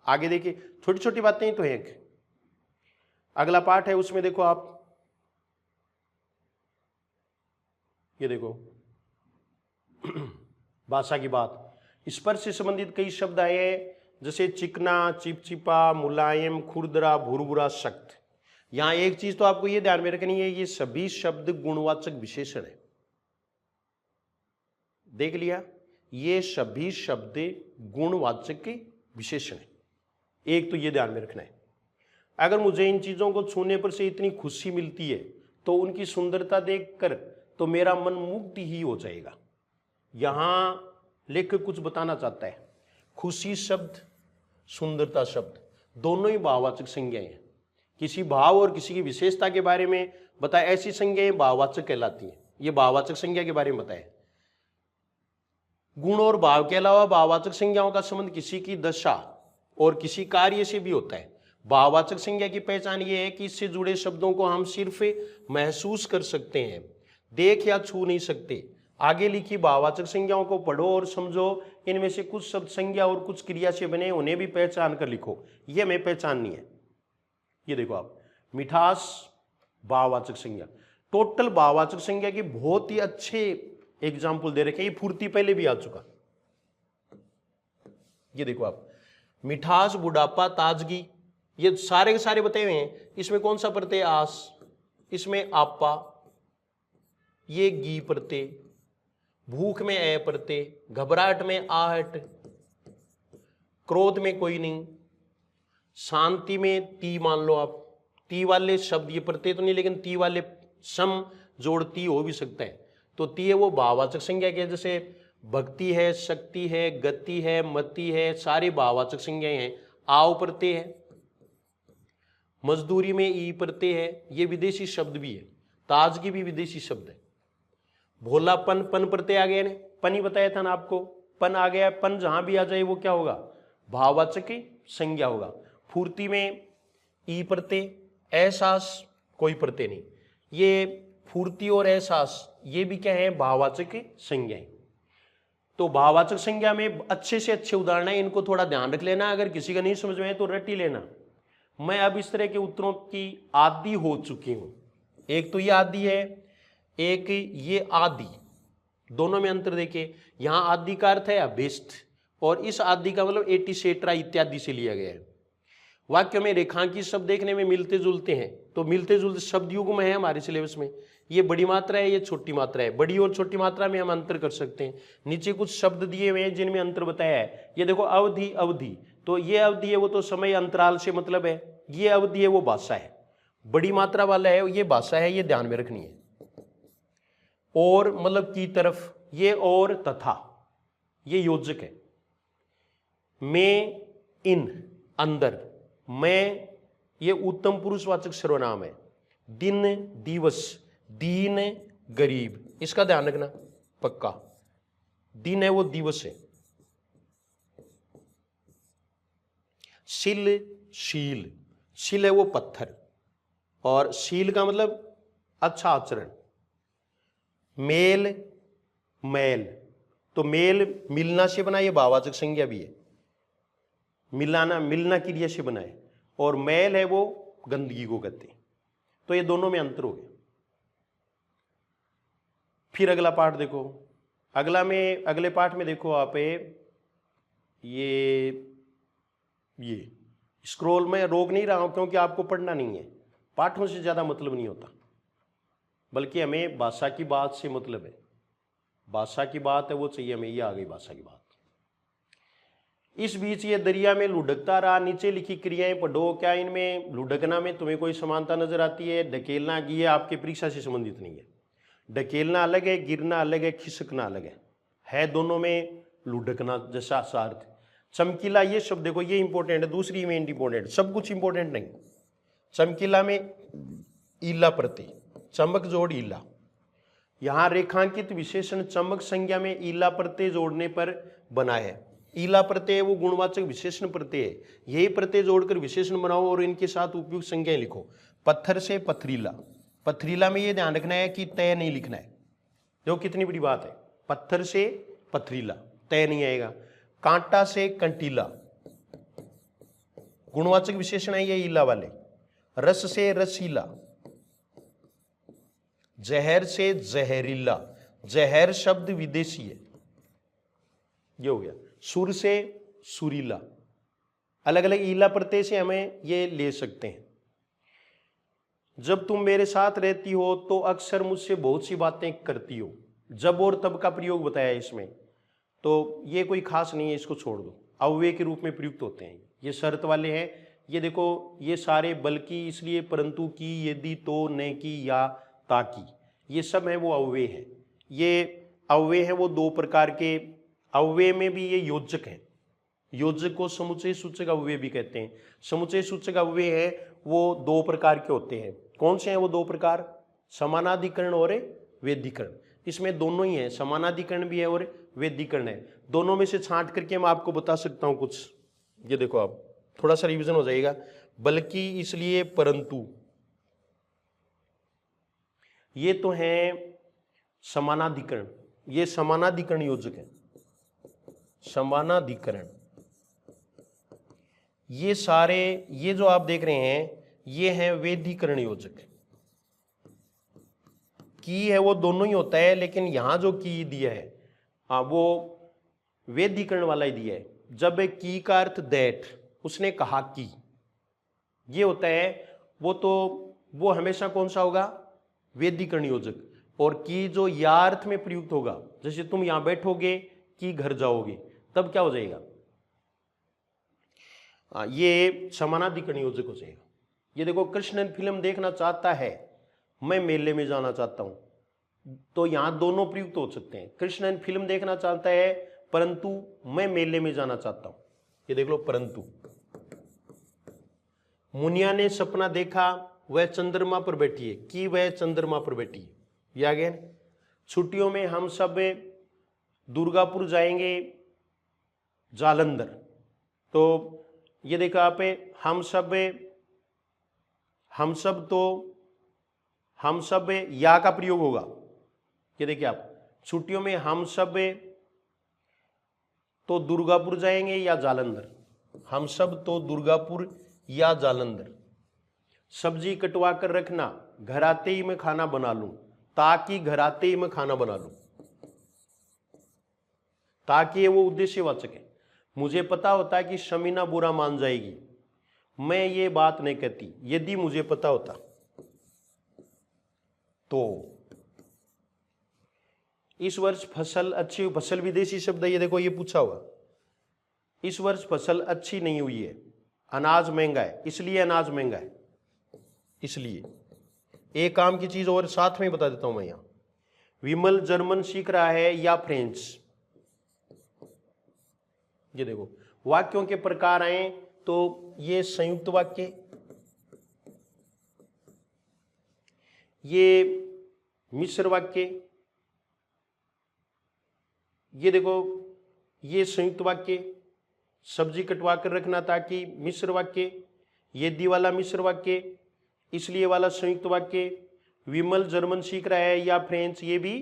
आगे देखिए, छोटी छोटी बातें ही तो है। अगला पाठ है उसमें देखो आप, ये देखो भाषा की बात। स्पर्श से संबंधित कई शब्द आए हैं, जैसे चिकना, चिपचिपा, मुलायम, खुरदरा, भुरभुरा, सख्त। यहां एक चीज तो आपको ये ध्यान में रखनी है, ये सभी शब्द गुणवाचक विशेषण है। देख लिया, ये सभी शब्द गुणवाचक विशेषण है। एक तो ये ध्यान में रखना है। अगर मुझे इन चीजों को छूने पर से इतनी खुशी मिलती है तो उनकी सुंदरता देखकर तो मेरा मन मुग्ध ही हो जाएगा। यहां लेखक कुछ बताना चाहता है। खुशी शब्द, सुंदरता शब्द दोनों ही भाववाचक संज्ञाएं हैं। किसी भाव और किसी की विशेषता के बारे में बताए, ऐसी संज्ञाएं भाववाचक कहलाती हैं। ये भाववाचक संज्ञा के बारे में बताए। गुण और भाव के अलावा भाववाचक संज्ञाओं का संबंध किसी की दशा और किसी कार्य से भी होता है। भाववाचक संज्ञा की पहचान ये है कि इससे जुड़े शब्दों को हम सिर्फ महसूस कर सकते हैं, देख या छू नहीं सकते। आगे लिखी भाववाचक संज्ञाओं को पढ़ो और समझो। इनमें से कुछ शब्द संज्ञा और कुछ क्रिया से बने, उन्हें भी पहचान कर लिखो। ये हमें पहचाननी है। ये देखो आप, मिठास भाववाचक संज्ञा। टोटल भाववाचक संज्ञा के बहुत ही अच्छे एग्जाम्पल दे रखे। ये फुर्ती पहले भी आ चुका। ये देखो आप, मिठास, बुढ़ापा, ताजगी, ये सारे के सारे बताए हुए हैं। इसमें कौन सा प्रत्यय, आस, इसमें आपा, ये गी प्रत्यय, भूख में ए प्रत्यय, घबराहट में आहट, क्रोध में कोई नहीं, शांति में ती मान लो आप। ती वाले शब्द, ये प्रत्यय तो नहीं लेकिन ती वाले सम जोड़ ती हो भी सकता है। तो ती है वो भाववाचक संज्ञा के, जैसे भक्ति है, शक्ति है, गति है, मति है, सारी भाववाचक संज्ञाएं हैं। आव प्रत्यय है, मजदूरी में ई प्रत्यय है, ये विदेशी शब्द भी है। ताजगी भी विदेशी शब्द है। भोलापन, पन प्रत्यय आ गया ना, पन ही बताया था ना आपको, पन आ गया। पन जहां भी आ जाए वो क्या होगा, भाववाचक संज्ञा होगा। फूर्ति में ई प्रत्यय, एहसास कोई प्रत्यय नहीं। ये फूर्ति और एहसास ये भी क्या है, भाववाचक संज्ञाएं। तो भाववाचक संज्ञा में अच्छे से अच्छे उदाहरण है, इनको थोड़ा ध्यान रख लेना, अगर किसी का नहीं समझ में आए तो रट ही लेना। मैं अब इस तरह के उत्तरों की आदी हो चुकी हूं। एक तो ये आदि है, एक ये आदि, दोनों में अंतर देखे। यहां आदि का अर्थ है अभीष्ट, और इस आदि का मतलब एटिसेट्रा इत्यादि से लिया गया है। वाक्य में रेखांकित शब्द देखने में मिलते जुलते हैं, तो मिलते जुलते शब्द युग्म है हमारे सिलेबस में। ये बड़ी मात्रा है, ये छोटी मात्रा है। बड़ी और छोटी मात्रा में हम अंतर कर सकते हैं। नीचे कुछ शब्द दिए हुए हैं जिनमें अंतर बताया है। ये देखो अवधि, अवधि, तो ये अवधि है वो तो समय अंतराल से मतलब है, ये अवधि है वो भाषा है। बड़ी मात्रा वाला है ये भाषा है, ये ध्यान में रखनी है। और मतलब की तरफ, ये और तथा, ये योजक है। में, इन, अंदर, मैं, ये उत्तम पुरुषवाचक सर्वनाम है। दिन, दिवस, दीन, गरीब, इसका ध्यान रखना पक्का। दिन है वो दिवस है। शिल, शील, शिल है वो पत्थर, और शील का मतलब अच्छा आचरण। मेल, मैल, तो मेल मिलना से बना, ये भाववाचक संज्ञा भी है, मिलाना, मिलना क्रिया से बना है। और मैल है वो गंदगी को कहते हैं। तो ये दोनों में अंतर हो गया। फिर अगला पाठ देखो, अगले पाठ में देखो आप ये स्क्रॉल में रोक नहीं रहा हूं क्योंकि आपको पढ़ना नहीं है, पाठों से ज्यादा मतलब नहीं होता, बल्कि हमें भाषा की बात से मतलब है। भाषा की बात है वो चाहिए हमें, ये आ गई भाषा की बात। इस बीच ये दरिया में लुढ़कता रहा, नीचे लिखी क्रियाएं पढ़ो। क्या इनमें लुढ़कना में तुम्हें कोई समानता नजर आती है? ढकेलना, ये आपके परीक्षा से संबंधित नहीं है। ढकेलना अलग है, गिरना अलग है, खिसकना अलग है दोनों में लुढ़कना जैसा अर्थ। चमकीला, ये शब्द देखो, ये इंपॉर्टेंट है, दूसरी में इंपॉर्टेंट, सब कुछ इंपॉर्टेंट नहीं। चमकीला में ईला प्रत्यय, चमक जोड़ ईला। यहां रेखांकित विशेषण चमक संज्ञा में ईला प्रत्यय जोड़ने पर बना है। ईला प्रत्यय वो गुणवाचक विशेषण प्रत्यय है, यही प्रत्यय जोड़कर विशेषण बनाओ और इनके साथ उपयुक्त संज्ञाएं लिखो। पत्थर से पथरीला, पथरीला में ये ध्यान रखना है कि तय नहीं लिखना है। देखो कितनी बड़ी बात है, पत्थर से पथरीला, तय नहीं आएगा। कांटा से कंटीला, गुणवाचक विशेषण है ये ईला वाले। रस से रसीला, जहर से जहरीला, जहर शब्द विदेशी है, ये हो गया। सुर से सुरीला, अलग अलग ईला प्रत्यय से हमें ये ले सकते हैं। जब तुम मेरे साथ रहती हो तो अक्सर मुझसे बहुत सी बातें करती हो, जब और तब का प्रयोग बताया है इसमें, तो ये कोई खास नहीं है, इसको छोड़ दो। अव्यय के रूप में प्रयुक्त होते हैं, ये शर्त वाले हैं। ये देखो ये सारे बल्कि, इसलिए, परंतु, की, यदि, तो, न की, या, ताकि, ये सब है वो अव्यय है। ये अव्यय है वो दो प्रकार के। अव्यय में भी ये योजक है, योजक को समुच्चय सूचक अव्यय भी कहते हैं। समुच्चय सूचक अव्यय है वो दो प्रकार के होते हैं। कौन से हैं वो दो प्रकार? समानाधिकरण और वेदीकरण। इसमें दोनों ही है, समानाधिकरण भी है और वेदीकरण है। दोनों में से छांट करके मैं आपको बता सकता हूं कुछ। ये देखो, आप थोड़ा सा रिवीजन हो जाएगा। बल्कि, इसलिए, परंतु, ये तो है समानाधिकरण, ये समानाधिकरण योजक है। समानाधिकरण, ये सारे, ये जो आप देख रहे हैं ये है वेदीकरण योजक। की है वो दोनों ही होता है, लेकिन यहां जो की दिया है वो वेदीकरण वाला ही दिया है। जब एक की का अर्थ दैट, उसने कहा कि, ये होता है वो, तो वो हमेशा कौन सा होगा? वेदीकरण योजक। और की जो या अर्थ में प्रयुक्त होगा, जैसे तुम यहां बैठोगे कि घर जाओगे, तब क्या हो जाएगा? ये समानाधिकरण योजक हो जाएगा। ये देखो, कृष्णन फिल्म देखना चाहता है, मैं मेले में जाना चाहता हूं, तो यहां दोनों प्रयुक्त हो सकते हैं। कृष्णन फिल्म देखना चाहता है, परंतु मैं मेले में जाना चाहता हूं, ये देख लो, परंतु। मुनिया ने सपना देखा, वह चंद्रमा पर बैठी है, कि वह चंद्रमा पर बैठी है, ये आ गया। छुट्टियों में हम सब दुर्गापुर जाएंगे, जालंधर, तो ये देखा आप, हम सब या का प्रयोग होगा। ये देखिए आप, छुट्टियों में हम सब तो दुर्गापुर जाएंगे या जालंधर? हम सब तो दुर्गापुर या जालंधर। सब्जी कटवा कर रखना, घर आते ही मैं खाना बना लूं, ताकि घर आते ही मैं खाना बना लूं, ताकि ये वो उद्देश्यवाचक है। मुझे पता होता है कि शमीना बुरा मान जाएगी, मैं ये बात नहीं कहती। यदि मुझे पता होता तो इस वर्ष फसल अच्छी, फसल विदेशी शब्द है ये, देखो ये पूछा हुआ। इस वर्ष फसल अच्छी नहीं हुई है, अनाज महंगा है, इसलिए अनाज महंगा है। इसलिए एक काम की चीज और साथ में बता देता हूं मैं यहां, विमल जर्मन सीख रहा है या फ्रेंच। ये देखो वाक्यों के प्रकार आए तो ये संयुक्त वाक्य, ये मिश्र वाक्य, ये देखो ये संयुक्त वाक्य, सब्जी कटवा कर रखना ताकि मिश्र वाक्य, यदि वाला मिश्र वाक्य, इसलिए वाला संयुक्त वाक्य, विमल जर्मन सीख रहा है या फ्रेंच, ये भी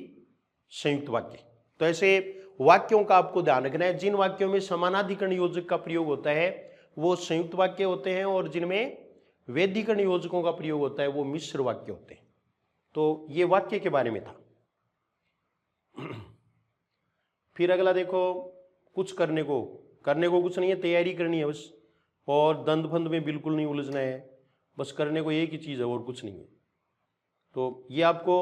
संयुक्त वाक्य। तो ऐसे वाक्यों का आपको ध्यान रखना है। जिन वाक्यों में समानाधिकरण योजक का प्रयोग होता है वो संयुक्त वाक्य होते हैं, और जिनमें वेदिकरण योजकों का प्रयोग होता है वो मिश्र वाक्य होते हैं। तो ये वाक्य के बारे में था। फिर अगला देखो, कुछ करने को कुछ नहीं है, तैयारी करनी है बस, और दंड फंद में बिल्कुल नहीं उलझना है, बस करने को एक ही चीज है और कुछ नहीं है। तो ये आपको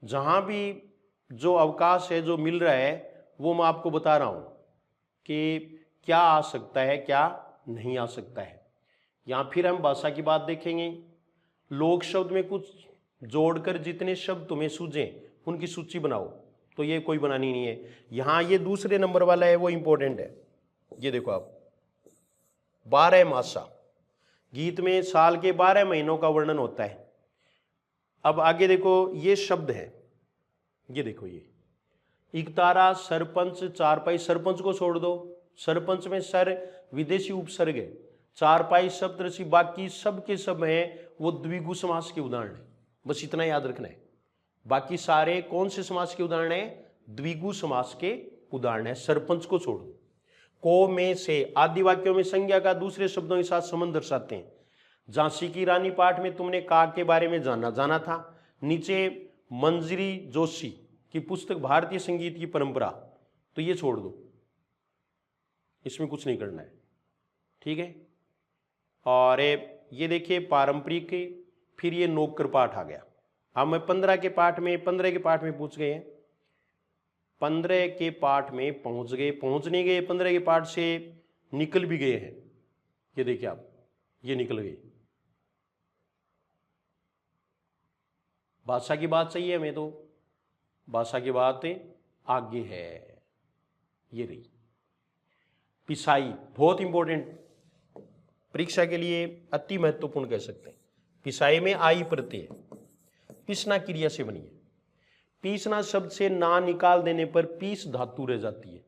जहां भी जो अवकाश है जो मिल रहा है वो मैं आपको बता रहा हूं कि क्या आ सकता है क्या नहीं आ सकता है। यहां फिर हम भाषा की बात देखेंगे। लोक शब्द में कुछ जोड़कर जितने शब्द तुम्हें सूझे उनकी सूची बनाओ, तो ये कोई बनानी नहीं है। यहां ये दूसरे नंबर वाला है वो इंपॉर्टेंट है। ये देखो आप, 12 मासा, गीत में साल के 12 महीनों का वर्णन होता है। अब आगे देखो ये शब्द है, ये देखो ये इकतारा, सरपंच, चारपाई। सरपंच को छोड़ दो, सरपंच में सर विदेशी उपसर्ग है। चारपाई, सप्तऋषि, बाकी सब के सब हैं वो द्विगु समास के उदाहरण है, बस इतना याद रखना है। बाकी सारे कौन से समास के उदाहरण है? द्विगु समास के उदाहरण है, सरपंच को छोड़ो। को, में, से आदि वाक्यों में संज्ञा का दूसरे शब्दों के साथ संबंध दर्शाते हैं। झांसी की रानी पाठ में तुमने का के बारे में जाना था। नीचे मंजरी जोशी की पुस्तक भारतीय संगीत की परंपरा, तो ये छोड़ दो, इसमें कुछ नहीं करना है, ठीक है। और ये देखिए पारंपरिक, फिर ये नौकर पाठ आ गया। अब मैं 15 के पाठ में पूछ गए हैं, 15 के पाठ में पहुंच नहीं गए, 15 के पाठ से निकल भी गए हैं। ये देखिए आप, ये निकल गए। भाषा की बात सही है, हमें तो भाषा की बात आगे है। ये रही पिसाई, बहुत इंपॉर्टेंट, परीक्षा के लिए अति महत्वपूर्ण कह सकते हैं। पिसाई में आई प्रत्यय पिसना क्रिया से बनी है। पीसना शब्द से ना निकाल देने पर पीस धातु रह जाती है।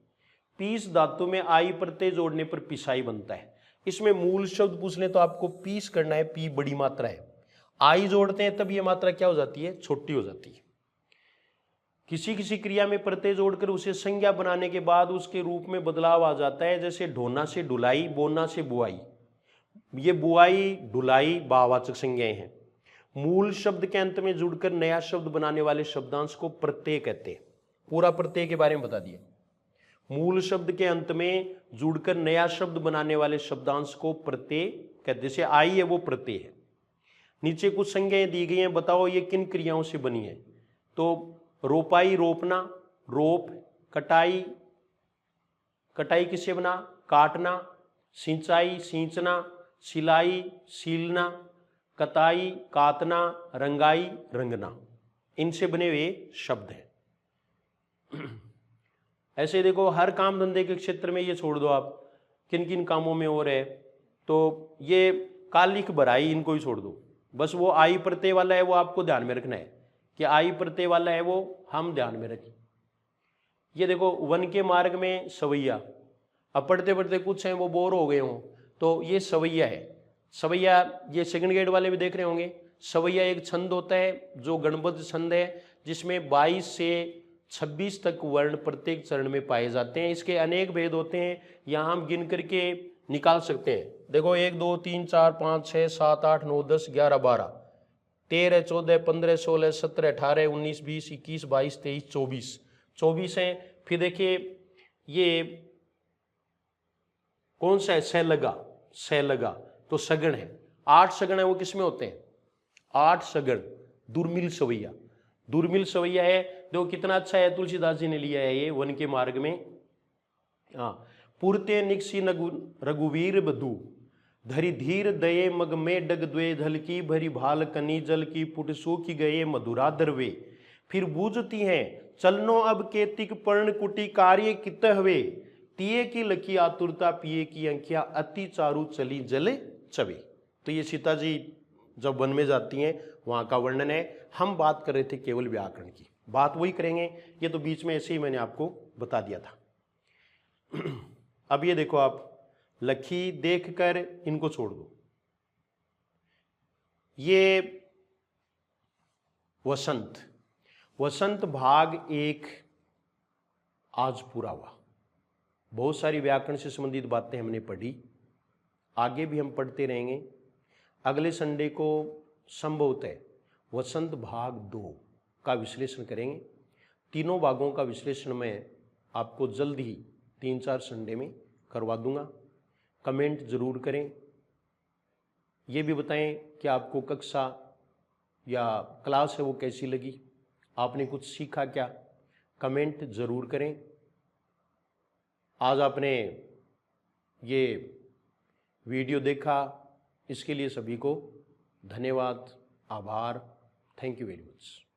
पीस धातु में आई प्रत्यय जोड़ने पर पिसाई बनता है। इसमें मूल शब्द पूछ ले तो आपको पीस करना है, पी बड़ी मात्रा है, आई जोड़ते हैं तब ये मात्रा क्या हो जाती है? छोटी हो जाती है। किसी किसी क्रिया में प्रत्यय जोड़कर उसे संज्ञा बनाने के बाद उसके रूप में बदलाव आ जाता है, जैसे ढोना से ढुलाई, बोना से बुआई। ये बुआई ढुलाई भाववाचक संज्ञाएं हैं। मूल शब्द के अंत में जुड़कर नया शब्द बनाने वाले शब्दांश को प्रत्यय कहते हैं। पूरा प्रत्यय के बारे में बता दिया। मूल शब्द के अंत में जुड़कर नया शब्द बनाने वाले शब्दांश को प्रत्यय कहते, जैसे आई है वो प्रत्यय है। नीचे कुछ संज्ञाएं दी गई हैं, बताओ ये किन क्रियाओं से बनी है? तो रोपाई रोपना, रोप, कटाई, कटाई किससे बना? काटना, सिंचाई सींचना, सिलाई सीलना, कताई कातना, रंगाई रंगना, इनसे बने हुए शब्द हैं। ऐसे देखो हर काम धंधे के क्षेत्र में, ये छोड़ दो आप किन किन कामों में और है, तो ये कालिक भराई इनको ही छोड़ दो। बस वो आई प्रत्यय वाला है वो आपको ध्यान में रखना है कि आई प्रत्यय वाला है वो हम ध्यान में रखें। ये देखो वन के मार्ग में सवैया, अब पढ़ते पढ़ते कुछ हैं वो बोर हो गए हों, तो ये सवैया है। सवैया ये सेकंड ग्रेड वाले भी देख रहे होंगे। सवैया एक छंद होता है जो गणपति छंद है, जिसमें 22 से 26 तक वर्ण प्रत्येक चरण में पाए जाते हैं। इसके अनेक भेद होते हैं, यहाँ हम गिन करके निकाल सकते हैं। देखो 1 2 3 4 5 6 7 8 9 10 11 12 13 14 15 16 17 18 19 20 21 22 23 24 हैं। फिर देखिए ये कौन सा है, सैलगा तो सगण है। 8 सगण है, वो किसमें होते हैं, 8 सगण। दुर्मिल सवैया है, देखो कितना अच्छा है, तुलसीदास जी ने लिया है ये वन के मार्ग में। हाँ, पुरते निकसी रघुवीर बधु धरि धीर दये मग में डग द्वे धल की भरी भाल कनी जल की पुट सूखी गए मधुरा दरवे। फिर बूझती हैं चलनो अब केतिक पर्ण कुटी कार्य कित हवे तिये की लकी आतुरता पिए की अंकिया अति चारु चली जले चवे। तो ये सीता जी जब वन में जाती हैं वहाँ का वर्णन है। हम बात कर रहे थे केवल व्याकरण की, बात वही करेंगे, ये तो बीच में ऐसे ही मैंने आपको बता दिया था। अब ये देखो आप लखी देखकर इनको छोड़ दो। ये वसंत भाग 1 आज पूरा हुआ। बहुत सारी व्याकरण से संबंधित बातें हमने पढ़ी, आगे भी हम पढ़ते रहेंगे। अगले संडे को संभवतः वसंत भाग 2 का विश्लेषण करेंगे। तीनों भागों का विश्लेषण मैं आपको जल्द ही 3-4 संडे में करवा दूंगा। कमेंट जरूर करें, ये भी बताएं कि आपको कक्षा या क्लास है वो कैसी लगी, आपने कुछ सीखा क्या, कमेंट जरूर करें। आज आपने ये वीडियो देखा, इसके लिए सभी को धन्यवाद, आभार। Thank you very much.